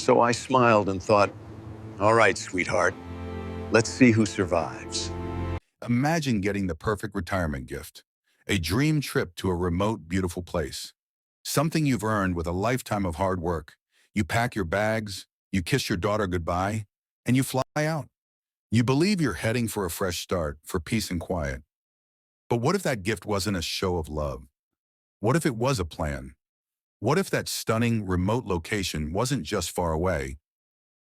So I smiled and thought, all right, sweetheart, let's see who survives. Imagine getting the perfect retirement gift, a dream trip to a remote, beautiful place, something you've earned with a lifetime of hard work. You pack your bags, you kiss your daughter goodbye, and you fly out. You believe you're heading for a fresh start, for peace and quiet. But what if that gift wasn't a show of love? What if it was a plan? What if that stunning, remote location wasn't just far away,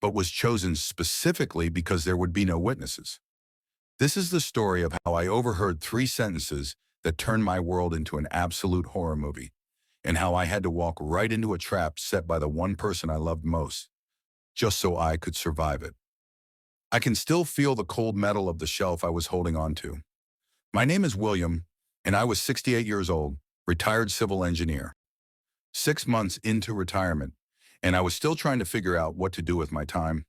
but was chosen specifically because there would be no witnesses? This is the story of how I overheard 3 sentences that turned my world into an absolute horror movie, and how I had to walk right into a trap set by the one person I loved most, just so I could survive it. I can still feel the cold metal of the shelf I was holding on to. My name is William, and I was 68 years old, retired civil engineer. 6 months into retirement, and I was still trying to figure out what to do with my time.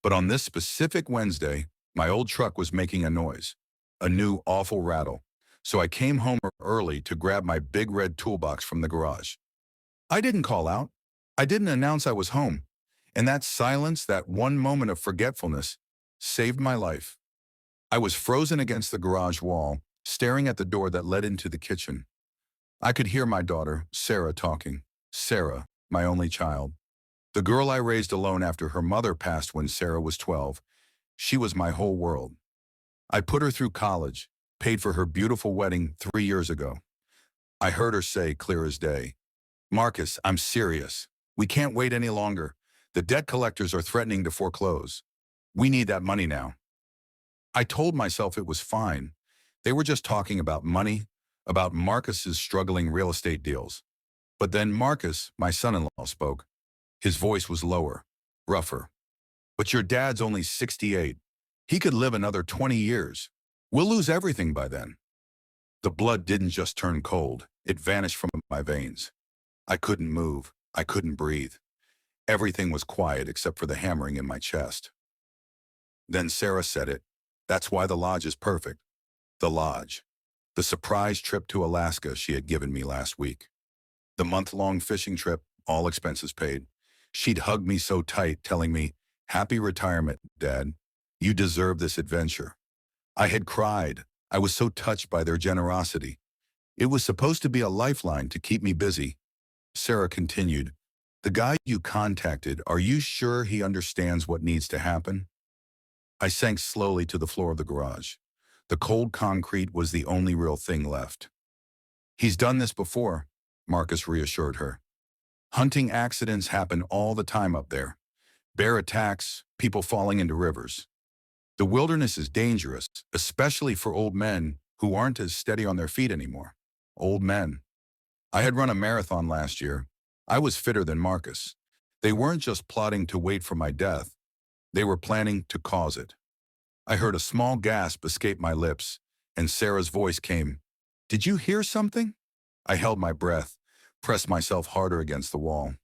But on this specific Wednesday, my old truck was making a noise, a new awful rattle. So I came home early to grab my big red toolbox from the garage. I didn't call out. I didn't announce I was home. And that silence, that one moment of forgetfulness, saved my life. I was frozen against the garage wall, staring at the door that led into the kitchen. I could hear my daughter, Sarah, talking. Sarah, my only child. The girl I raised alone after her mother passed when Sarah was 12. She was my whole world. I put her through college, paid for her beautiful wedding 3 years ago. I heard her say, clear as day, "Marcus, I'm serious. We can't wait any longer. The debt collectors are threatening to foreclose. We need that money now." I told myself it was fine. They were just talking about money, about Marcus's struggling real estate deals. But then Marcus, my son-in-law, spoke. His voice was lower, rougher. "But your dad's only 68. He could live another 20 years. We'll lose everything by then." The blood didn't just turn cold, it vanished from my veins. I couldn't move, I couldn't breathe. Everything was quiet except for the hammering in my chest. Then Sarah said it. That's why the lodge is perfect. The lodge. The surprise trip to Alaska she had given me last week. The month-long fishing trip, all expenses paid. She'd hugged me so tight, telling me, "Happy retirement, Dad. You deserve this adventure." I had cried. I was so touched by their generosity. It was supposed to be a lifeline to keep me busy. Sarah continued, "The guy you contacted, are you sure he understands what needs to happen?" I sank slowly to the floor of the garage. The cold concrete was the only real thing left. "He's done this before," Marcus reassured her. "Hunting accidents happen all the time up there. Bear attacks, people falling into rivers. The wilderness is dangerous, especially for old men who aren't as steady on their feet anymore." Old men. I had run a marathon last year. I was fitter than Marcus. They weren't just plotting to wait for my death. They were planning to cause it. I heard a small gasp escape my lips, and Sarah's voice came. "Did you hear something?" I held my breath, pressed myself harder against the wall.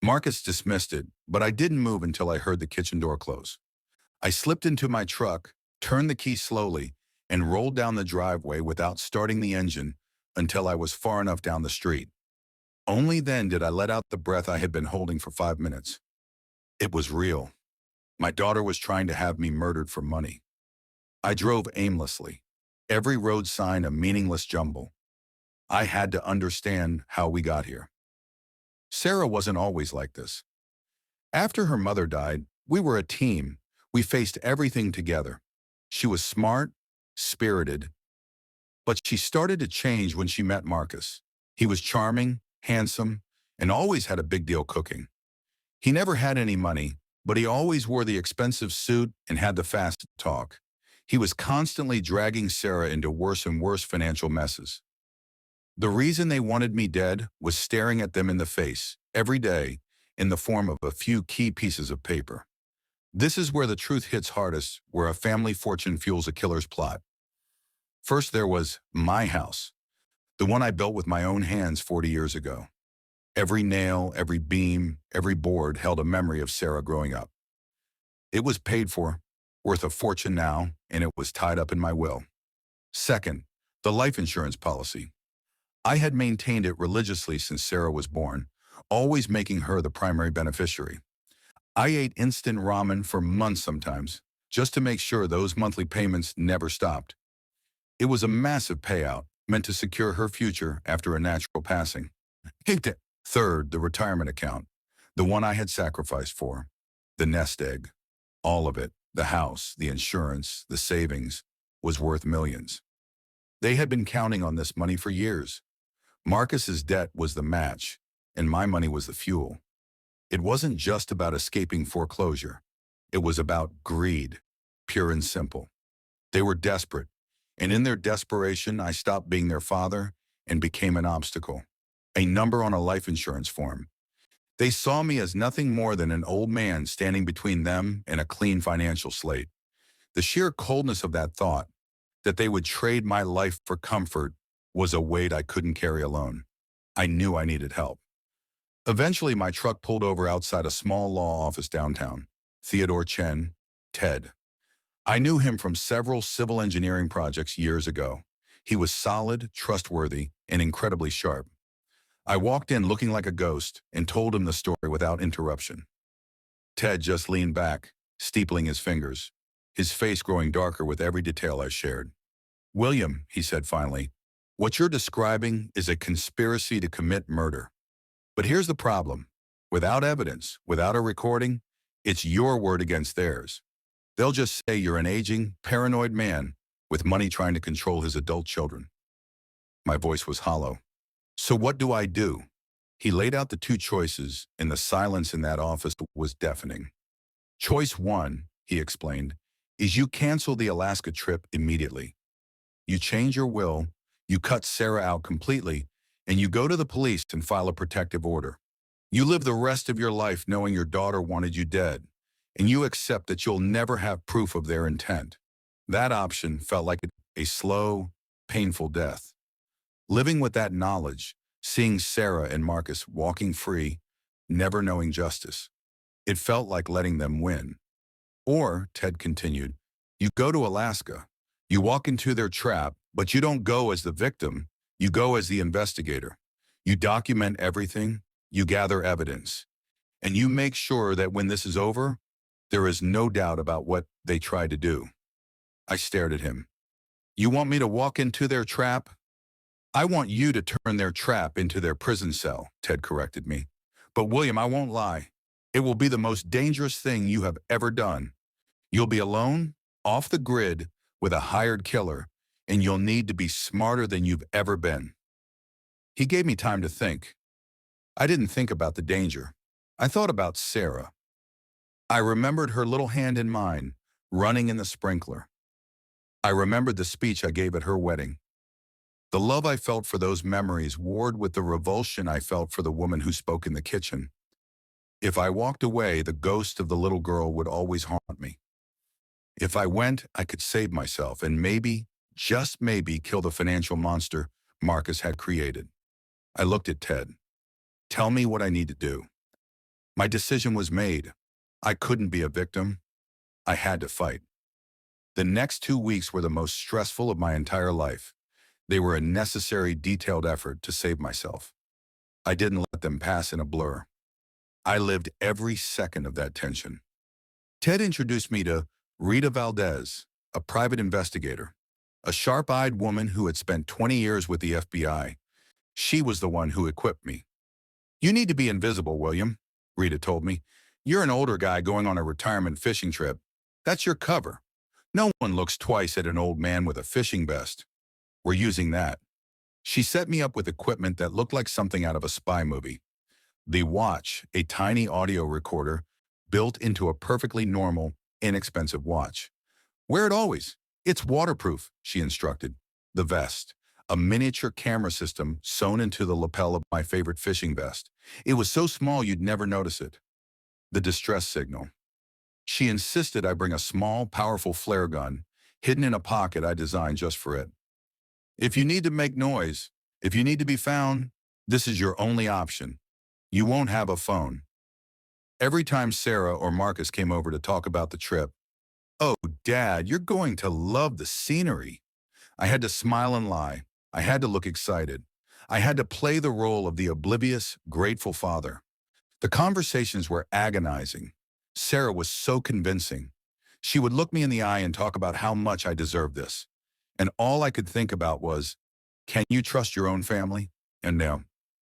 Marcus dismissed it, but I didn't move until I heard the kitchen door close. I slipped into my truck, turned the key slowly, and rolled down the driveway without starting the engine until I was far enough down the street. Only then did I let out the breath I had been holding for 5 minutes. It was real. My daughter was trying to have me murdered for money. I drove aimlessly, every road sign a meaningless jumble. I had to understand how we got here. Sarah wasn't always like this. After her mother died, we were a team. We faced everything together. She was smart, spirited, but she started to change when she met Marcus. He was charming, handsome, and always had a big deal cooking. He never had any money, but he always wore the expensive suit and had the fast talk. He was constantly dragging Sarah into worse and worse financial messes. The reason they wanted me dead was staring at them in the face, every day, in the form of a few key pieces of paper. This is where the truth hits hardest, where a family fortune fuels a killer's plot. First there was my house, the one I built with my own hands 40 years ago. Every nail, every beam, every board held a memory of Sarah growing up. It was paid for, worth a fortune now, and it was tied up in my will. Second, the life insurance policy. I had maintained it religiously since Sarah was born, always making her the primary beneficiary. I ate instant ramen for months sometimes, just to make sure those monthly payments never stopped. It was a massive payout, meant to secure her future after a natural passing. Third, the retirement account, the one I had sacrificed for. The nest egg. All of it, the house, the insurance, the savings, was worth millions. They had been counting on this money for years. Marcus's debt was the match, and my money was the fuel. It wasn't just about escaping foreclosure. It was about greed, pure and simple. They were desperate, and in their desperation, I stopped being their father and became an obstacle, a number on a life insurance form. They saw me as nothing more than an old man standing between them and a clean financial slate. The sheer coldness of that thought, that they would trade my life for comfort, was a weight I couldn't carry alone. I knew I needed help. Eventually, my truck pulled over outside a small law office downtown. Theodore Chen, Ted. I knew him from several civil engineering projects years ago. He was solid, trustworthy, and incredibly sharp. I walked in looking like a ghost and told him the story without interruption. Ted just leaned back, steepling his fingers, his face growing darker with every detail I shared. "William," he said finally, "what you're describing is a conspiracy to commit murder. But here's the problem. Without evidence, without a recording, it's your word against theirs. They'll just say you're an aging, paranoid man with money trying to control his adult children." My voice was hollow. "So what do I do?" He laid out the two choices, and the silence in that office was deafening. "Choice one," he explained, "is you cancel the Alaska trip immediately. You change your will, you cut Sarah out completely, and you go to the police and file a protective order. You live the rest of your life knowing your daughter wanted you dead, and you accept that you'll never have proof of their intent." That option felt like a slow, painful death. Living with that knowledge, seeing Sarah and Marcus walking free, never knowing justice, it felt like letting them win. Or, Ted continued, you go to Alaska, you walk into their trap, but you don't go as the victim, you go as the investigator. You document everything, you gather evidence, and you make sure that when this is over, there is no doubt about what they tried to do. I stared at him. "You want me to walk into their trap?" "I want you to turn their trap into their prison cell," Ted corrected me. "But William, I won't lie. It will be the most dangerous thing you have ever done. You'll be alone, off the grid, with a hired killer, and you'll need to be smarter than you've ever been." He gave me time to think. I didn't think about the danger. I thought about Sarah. I remembered her little hand in mine, running in the sprinkler. I remembered the speech I gave at her wedding. The love I felt for those memories warred with the revulsion I felt for the woman who spoke in the kitchen. If I walked away, the ghost of the little girl would always haunt me. If I went, I could save myself and maybe, just maybe, kill the financial monster Marcus had created. I looked at Ted. "Tell me what I need to do." My decision was made. I couldn't be a victim. I had to fight. The next 2 weeks were the most stressful of my entire life. They were a necessary, detailed effort to save myself. I didn't let them pass in a blur. I lived every second of that tension. Ted introduced me to Rita Valdez, a private investigator, a sharp-eyed woman who had spent 20 years with the FBI. She was the one who equipped me. "You need to be invisible, William," Rita told me. "You're an older guy going on a retirement fishing trip. That's your cover. No one looks twice at an old man with a fishing vest. We're using that." She set me up with equipment that looked like something out of a spy movie. The watch, a tiny audio recorder, built into a perfectly normal, inexpensive watch. "Wear it always. It's waterproof," she instructed. The vest, a miniature camera system sewn into the lapel of my favorite fishing vest. It was so small you'd never notice it. The distress signal. She insisted I bring a small, powerful flare gun, hidden in a pocket I designed just for it. "If you need to make noise, if you need to be found, this is your only option. You won't have a phone." Every time Sarah or Marcus came over to talk about the trip, "Oh, Dad, you're going to love the scenery." I had to smile and lie. I had to look excited. I had to play the role of the oblivious, grateful father. The conversations were agonizing. Sarah was so convincing. She would look me in the eye and talk about how much I deserved this. And all I could think about was, can you trust your own family? And no.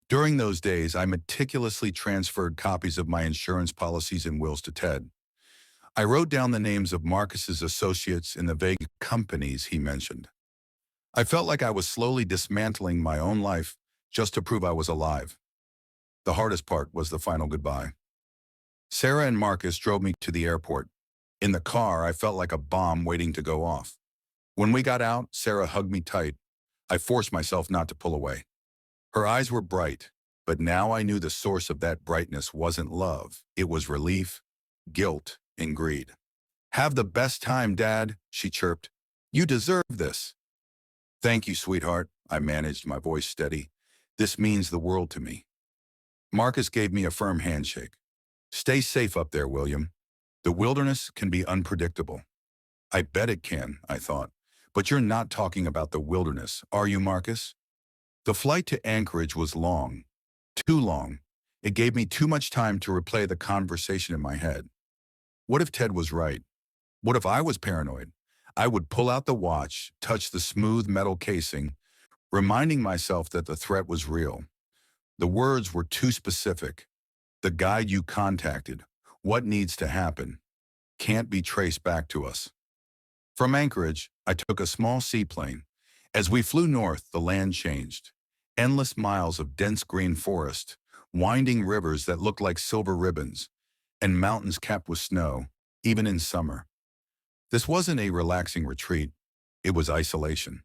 During those days, I meticulously transferred copies of my insurance policies and wills to Ted. I wrote down the names of Marcus's associates in the vague companies he mentioned. I felt like I was slowly dismantling my own life just to prove I was alive. The hardest part was the final goodbye. Sarah and Marcus drove me to the airport. In the car, I felt like a bomb waiting to go off. When we got out, Sarah hugged me tight. I forced myself not to pull away. Her eyes were bright, but now I knew the source of that brightness wasn't love. It was relief, guilt, and greed. "Have the best time, Dad," she chirped. "You deserve this." "Thank you, sweetheart," I managed, my voice steady. "This means the world to me." Marcus gave me a firm handshake. "Stay safe up there, William. The wilderness can be unpredictable." "I bet it can," I thought. "But you're not talking about the wilderness, are you, Marcus?" The flight to Anchorage was long. Too long. It gave me too much time to replay the conversation in my head. What if Ted was right? What if I was paranoid? I would pull out the watch, touch the smooth metal casing, reminding myself that the threat was real. The words were too specific. The guide you contacted, what needs to happen, can't be traced back to us. From Anchorage, I took a small seaplane. As we flew north, the land changed. Endless miles of dense green forest, winding rivers that looked like silver ribbons, and mountains capped with snow, even in summer. This wasn't a relaxing retreat. It was isolation.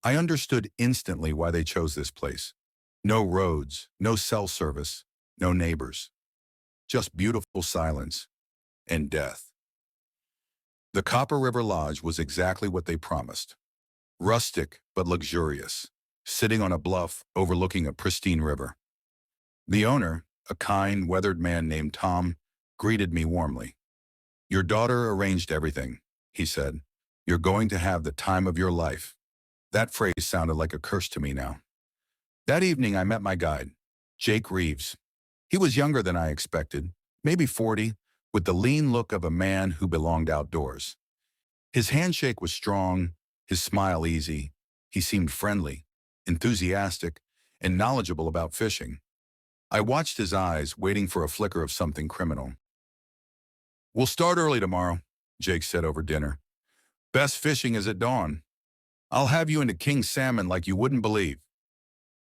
I understood instantly why they chose this place. No roads, no cell service, no neighbors. Just beautiful silence and death. The Copper River Lodge was exactly what they promised. Rustic but luxurious, sitting on a bluff overlooking a pristine river. The owner, a kind, weathered man named Tom, greeted me warmly. "Your daughter arranged everything," he said. "You're going to have the time of your life." That phrase sounded like a curse to me now. That evening, I met my guide, Jake Reeves. He was younger than I expected, maybe 40, with the lean look of a man who belonged outdoors. His handshake was strong, his smile easy. He seemed friendly, enthusiastic, and knowledgeable about fishing. I watched his eyes, waiting for a flicker of something criminal. "We'll start early tomorrow," Jake said over dinner. "Best fishing is at dawn. I'll have you into king salmon like you wouldn't believe."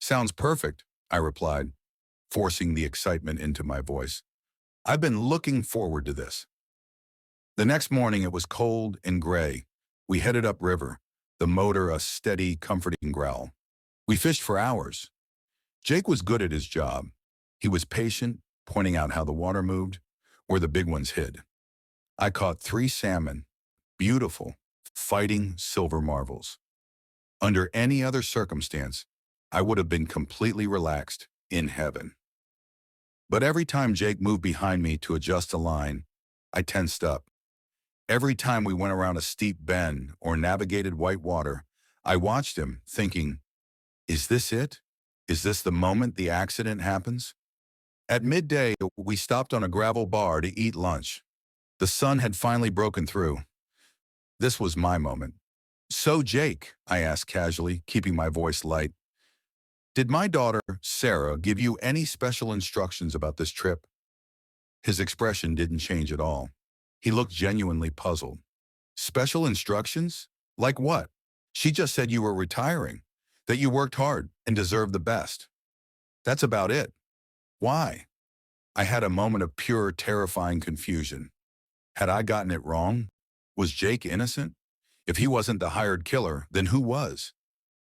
"Sounds perfect," I replied, forcing the excitement into my voice. "I've been looking forward to this." The next morning it was cold and gray. We headed upriver, the motor a steady, comforting growl. We fished for hours. Jake was good at his job. He was patient, pointing out how the water moved, where the big ones hid. I caught 3 salmon, beautiful, fighting silver marvels. Under any other circumstance, I would have been completely relaxed, in heaven. But every time Jake moved behind me to adjust a line, I tensed up. Every time we went around a steep bend or navigated white water, I watched him, thinking, is this it? Is this the moment the accident happens? At midday, we stopped on a gravel bar to eat lunch. The sun had finally broken through. This was my moment. "So, Jake," I asked casually, keeping my voice light, "did my daughter, Sarah, give you any special instructions about this trip?" His expression didn't change at all. He looked genuinely puzzled. "Special instructions? Like what?" "She just said you were retiring, that you worked hard and deserved the best. That's about it." "Why?" I had a moment of pure, terrifying confusion. Had I gotten it wrong? Was Jake innocent? If he wasn't the hired killer, then who was?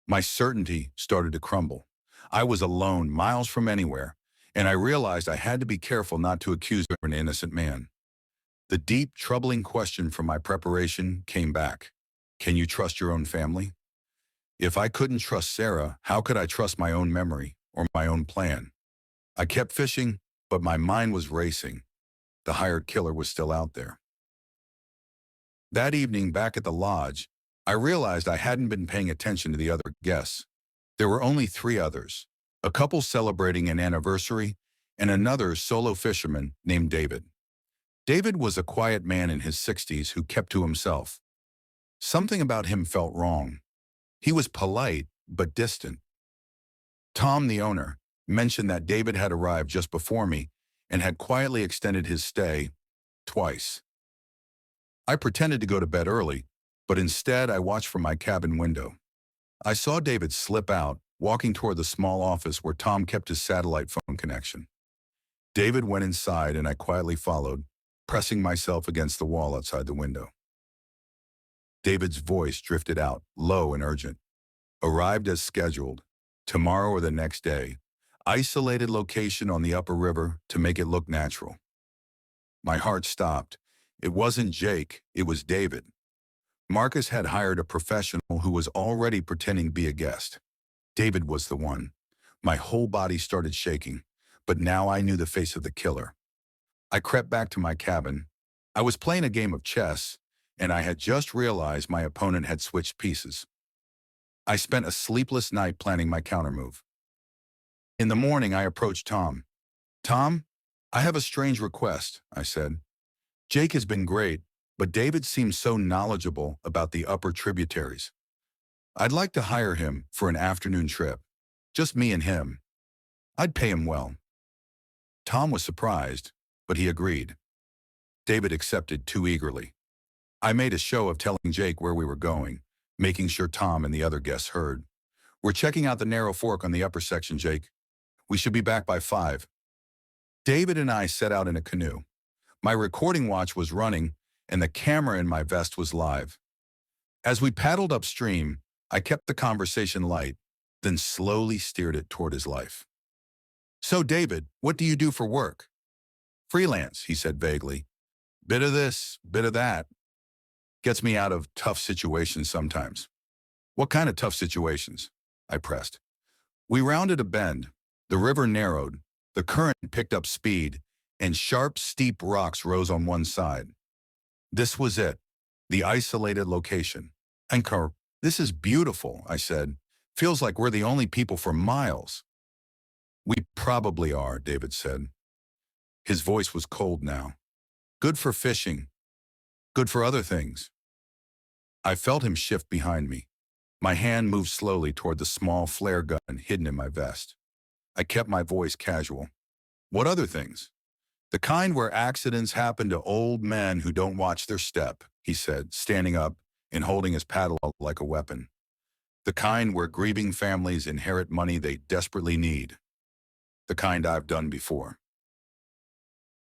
My certainty started to crumble. I was alone, miles from anywhere, and I realized I had to be careful not to accuse an innocent man. The deep, troubling question from my preparation came back. Can you trust your own family? If I couldn't trust Sarah, how could I trust my own memory or my own plan? I kept fishing, but my mind was racing. The hired killer was still out there. That evening, back at the lodge, I realized I hadn't been paying attention to the other guests. There were only 3 others, a couple celebrating an anniversary and another solo fisherman named David. David was a quiet man in his 60s who kept to himself. Something about him felt wrong. He was polite, but distant. Tom, the owner, mentioned that David had arrived just before me and had quietly extended his stay twice. I pretended to go to bed early, but instead I watched from my cabin window. I saw David slip out, walking toward the small office where Tom kept his satellite phone connection. David went inside and I quietly followed, pressing myself against the wall outside the window. David's voice drifted out, low and urgent. Arrived as scheduled, tomorrow or the next day. Isolated location on the upper river to make it look natural. My heart stopped. It wasn't Jake, it was David. Marcus had hired a professional who was already pretending to be a guest. David was the one. My whole body started shaking, but now I knew the face of the killer. I crept back to my cabin. I was playing a game of chess, and I had just realized my opponent had switched pieces. I spent a sleepless night planning my countermove. In the morning, I approached Tom. "Tom, I have a strange request," I said. "Jake has been great, but David seems so knowledgeable about the upper tributaries. I'd like to hire him for an afternoon trip. Just me and him. I'd pay him well." Tom was surprised, but he agreed. David accepted too eagerly. I made a show of telling Jake where we were going, making sure Tom and the other guests heard. "We're checking out the narrow fork on the upper section, Jake. We should be back by 5. David and I set out in a canoe. My recording watch was running, and the camera in my vest was live. As we paddled upstream, I kept the conversation light, then slowly steered it toward his life. "So, David, what do you do for work?" "Freelance," he said vaguely. "Bit of this, bit of that. Gets me out of tough situations sometimes." "What kind of tough situations?" I pressed. We rounded a bend. The river narrowed, the current picked up speed, and sharp, steep rocks rose on one side. This was it, the isolated location. "Anchor, this is beautiful," I said. "Feels like we're the only people for miles." "We probably are," David said. His voice was cold now. "Good for fishing. Good for other things." I felt him shift behind me. My hand moved slowly toward the small flare gun hidden in my vest. I kept my voice casual. "What other things?" "The kind where accidents happen to old men who don't watch their step," he said, standing up and holding his paddle like a weapon. "The kind where grieving families inherit money they desperately need. The kind I've done before."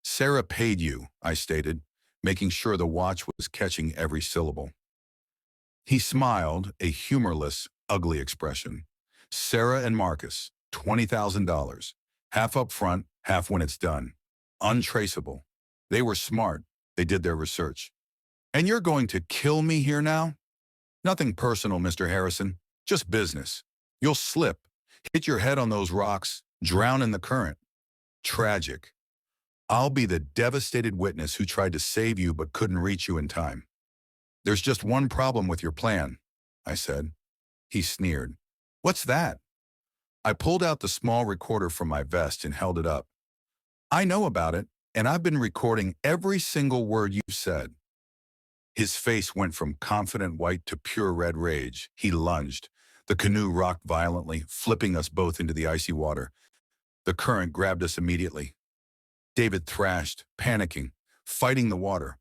"Sarah paid you," I stated, making sure the watch was catching every syllable. He smiled, a humorless, ugly expression. "Sarah and Marcus, $20,000. Half up front, half when it's done. Untraceable. They were smart. They did their research." "And you're going to kill me here now?" "Nothing personal, Mr. Harrison. Just business. You'll slip, hit your head on those rocks, drown in the current. Tragic. I'll be the devastated witness who tried to save you but couldn't reach you in time." "There's just one problem with your plan," I said. He sneered. "What's that?" I pulled out the small recorder from my vest and held it up. "I know about it, and I've been recording every single word you've said." His face went from confident white to pure red rage. He lunged. The canoe rocked violently, flipping us both into the icy water. The current grabbed us immediately. David thrashed, panicking, fighting the water.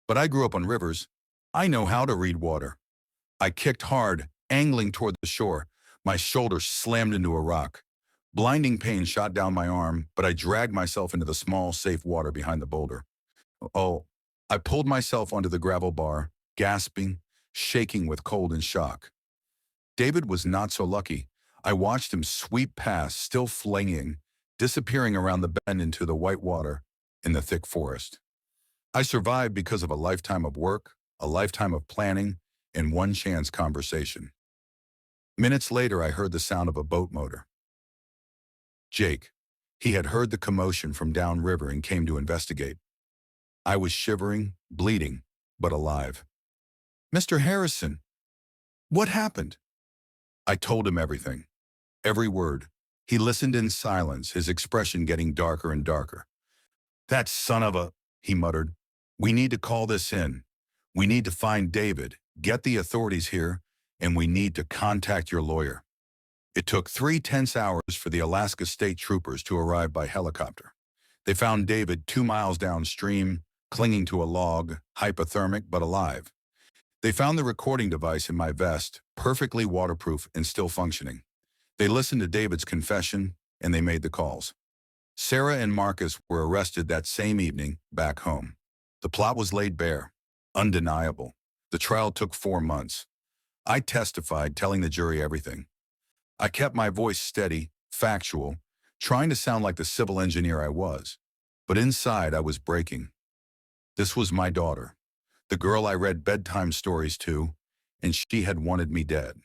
But I grew up on rivers. I know how to read water. I kicked hard, angling toward the shore. My shoulder slammed into a rock. Blinding pain shot down my arm, but I dragged myself into the small, safe water behind the boulder. Oh, I pulled myself onto the gravel bar, gasping, shaking with cold and shock. David was not so lucky. I watched him sweep past, still flinging, disappearing around the bend into the white water in the thick forest. I survived because of a lifetime of work, a lifetime of planning, and one chance conversation. Minutes later, I heard the sound of a boat motor. Jake. He had heard the commotion from downriver and came to investigate. I was shivering, bleeding, but alive. "Mr. Harrison, what happened?" I told him everything. Every word. He listened in silence, his expression getting darker and darker. "That son of a..." he muttered. We need to call this in. We need to find David, get the authorities here, and we need to contact your lawyer. It took 3 tense hours for the Alaska State Troopers to arrive by helicopter. They found David 2 miles downstream, clinging to a log, hypothermic but alive. They found the recording device in my vest, perfectly waterproof and still functioning. They listened to David's confession, and they made the calls. Sarah and Marcus were arrested that same evening, back home. The plot was laid bare, undeniable. The trial took 4 months. I testified, telling the jury everything. I kept my voice steady, factual, trying to sound like the civil engineer I was. But inside, I was breaking. This was my daughter, the girl I read bedtime stories to, and she had wanted me dead.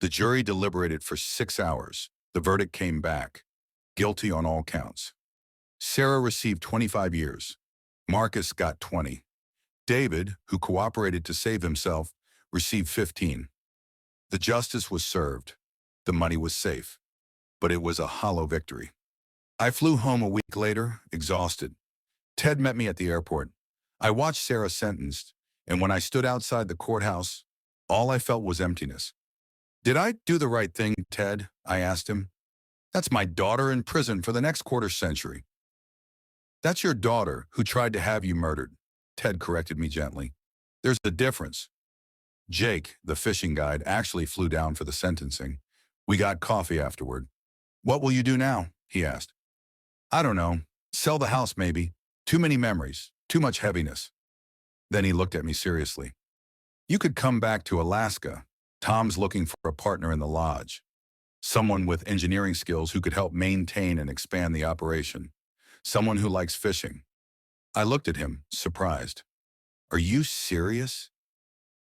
The jury deliberated for 6 hours. The verdict came back, guilty on all counts. Sarah received 25 years. Marcus got 20. David, who cooperated to save himself, received 15. The justice was served. The money was safe. But it was a hollow victory. I flew home a week later, exhausted. Ted met me at the airport. I watched Sarah sentenced, and when I stood outside the courthouse, all I felt was emptiness. Did I do the right thing, Ted? I asked him. That's my daughter in prison for the next quarter century. That's your daughter who tried to have you murdered, Ted corrected me gently. There's a difference. Jake, the fishing guide, actually flew down for the sentencing. We got coffee afterward. What will you do now? He asked. I don't know. Sell the house maybe. Too many memories. Too much heaviness. Then he looked at me seriously. You could come back to Alaska. Tom's looking for a partner in the lodge. Someone with engineering skills who could help maintain and expand the operation. Someone who likes fishing. I looked at him, surprised. Are you serious?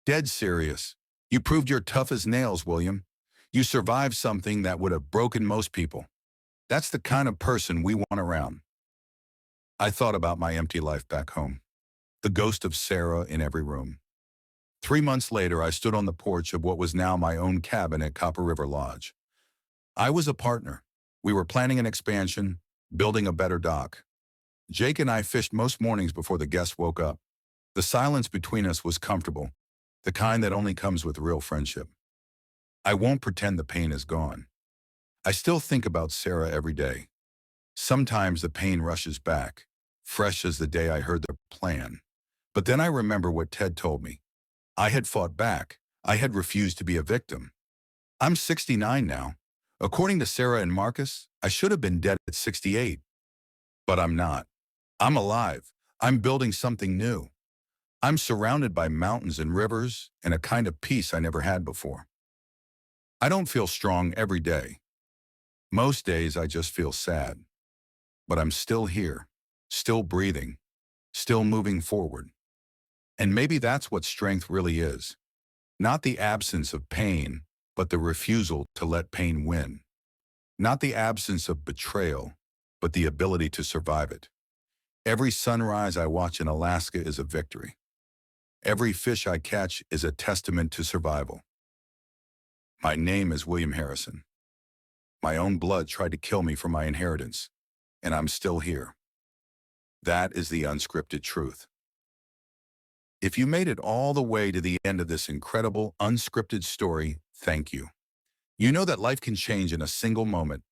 Dead serious. You proved you're tough as nails, William. You survived something that would have broken most people. That's the kind of person we want around. I thought about my empty life back home. The ghost of Sarah in every room. 3 months later, I stood on the porch of what was now my own cabin at Copper River Lodge. I was a partner. We were planning an expansion, building a better dock. Jake and I fished most mornings before the guests woke up. The silence between us was comfortable, the kind that only comes with real friendship. I won't pretend the pain is gone. I still think about Sarah every day. Sometimes the pain rushes back, fresh as the day I heard the plan. But then I remember what Ted told me. I had fought back. I had refused to be a victim. I'm 69 now. According to Sarah and Marcus, I should have been dead at 68. But I'm not. I'm alive. I'm building something new. I'm surrounded by mountains and rivers and a kind of peace I never had before. I don't feel strong every day. Most days I just feel sad. But I'm still here, still breathing, still moving forward. And maybe that's what strength really is. Not the absence of pain, but the refusal to let pain win. Not the absence of betrayal, but the ability to survive it. Every sunrise I watch in Alaska is a victory. Every fish I catch is a testament to survival. My name is William Harrison. My own blood tried to kill me for my inheritance, and I'm still here. That is the unscripted truth. If you made it all the way to the end of this incredible, unscripted story, thank you. You know that life can change in a single moment,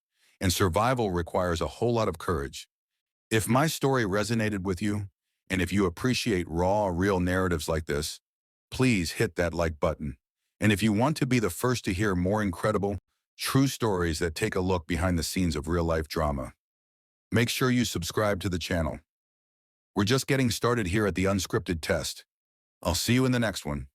and survival requires a whole lot of courage. If my story resonated with you, and if you appreciate raw, real narratives like this, please hit that like button. And if you want to be the first to hear more incredible, true stories that take a look behind the scenes of real-life drama, make sure you subscribe to the channel. We're just getting started here at the Unscripted Test. I'll see you in the next one.